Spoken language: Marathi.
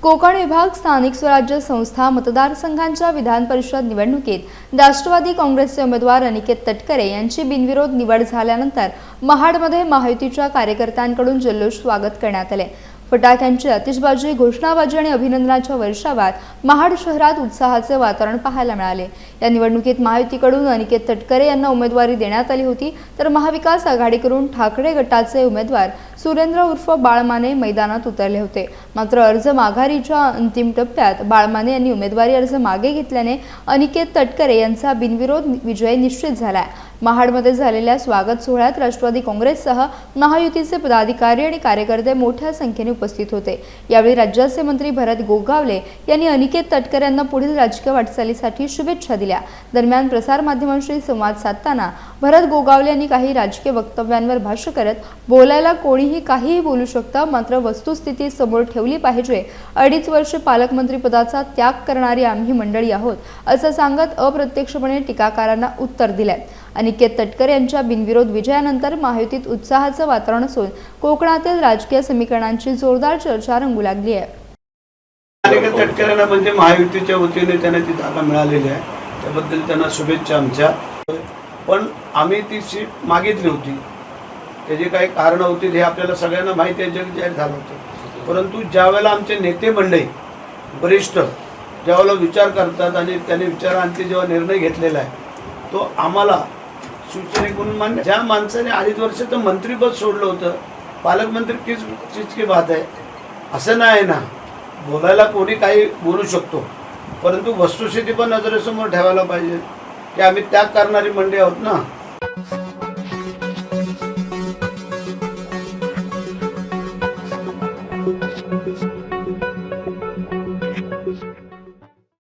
कोकण विभाग स्थानिक स्वराज्य संस्था मतदारसंघांच्या विधान परिषद निवडणुकीत राष्ट्रवादी काँग्रेसचे उमेदवार अनिकेत तटकरे यांची बिनविरोध निवड झाल्यानंतर महाडमध्ये महायुतीच्या कार्यकर्त्यांकडून जल्लोष स्वागत करण्यात आले। फटाक्यांची आतिषबाजी, घोषणाबाजी आणि अभिनंदनाच्या वर्षावात महाड शहरात उत्साहाचे वातावरण पाहायला मिळाले। या निवडणुकीत महायुतीकडून अनिकेत तटकरे यांना उमेदवारी देण्यात आली होती, तर महाविकास आघाडीकडून ठाकरे गटाचे उमेदवार सुरेंद्र उर्फ बाळमाने मैदानात उतरले होते। मात्र अर्ज माघारीच्या अंतिम टप्प्यात बाळमाने यांनी उमेदवारी अर्ज मागे घेतल्याने अनिकेत तटकरे यांचा बिनविरोध विजय निश्चित झाला। महाडमध्ये झालेल्या स्वागत सोहळ्यात राष्ट्रवादी काँग्रेससह महायुतीचे पदाधिकारी आणि कार्यकर्ते मोठ्या संख्येने उपस्थित होते। यावेळी राज्याचे मंत्री भरत गोगावले यांनी अनिकेत तटकरे यांना पुढील राजकीय वाटचालीसाठी शुभेच्छा दिल्या। दरम्यान प्रसार माध्यमांशी संवाद साधताना भरत गोगावले यांनी काही राजकीय वक्तव्यांवर भाष्य करत, बोलायला कोणीही काहीही बोलू शकतं, मात्र वस्तुस्थिती समोर ठेवली पाहिजे। 2.5 वर्ष पालकमंत्री पदाचा त्याग करणारी आम्ही मंडळी आहोत, असं सांगत अप्रत्यक्षपणे टीकाकारांना उत्तर दिलंय। अनिकेत तटकरे यांच्या बिनविरोध विजयानंतर महायुतीत उत्साहाचं वातावरण असून कोकणातील राजकीय समीकरणांची जोरदार चर्चा रंगू लागली आहे। अनिकेत तटकरेंना म्हणजे महायुतीच्या वतीने त्यांना ती जागा मिळालेली आहे, त्याबद्दल त्यांना शुभेच्छा आमच्या। पण आम्ही ती सीट मागितली होती, त्याची काही कारणं होती हे आपल्याला सगळ्यांना माहिती आहे, जग जाहीर झालं होतं। परंतु ज्यावेळेला आमचे नेते मंडळी वरिष्ठ ज्यावेळेला विचार करतात आणि त्यांनी विचारांती जेव्हा निर्णय घेतलेला आहे तो आम्हाला शिवसेनेकडून मान्य। ज्या माणसाने 2.5 वर्ष तर मंत्रीपद सोडलं होतं, पालकमंत्री किस चीज की बात आहे, असं नाही ना। बोलायला कोणी काही बोलू शकतो, परंतु वस्तुस्थिती पण नजरेसमोर ठेवायला पाहिजे की आम्ही त्याग करणारी मंडळी आहोत ना।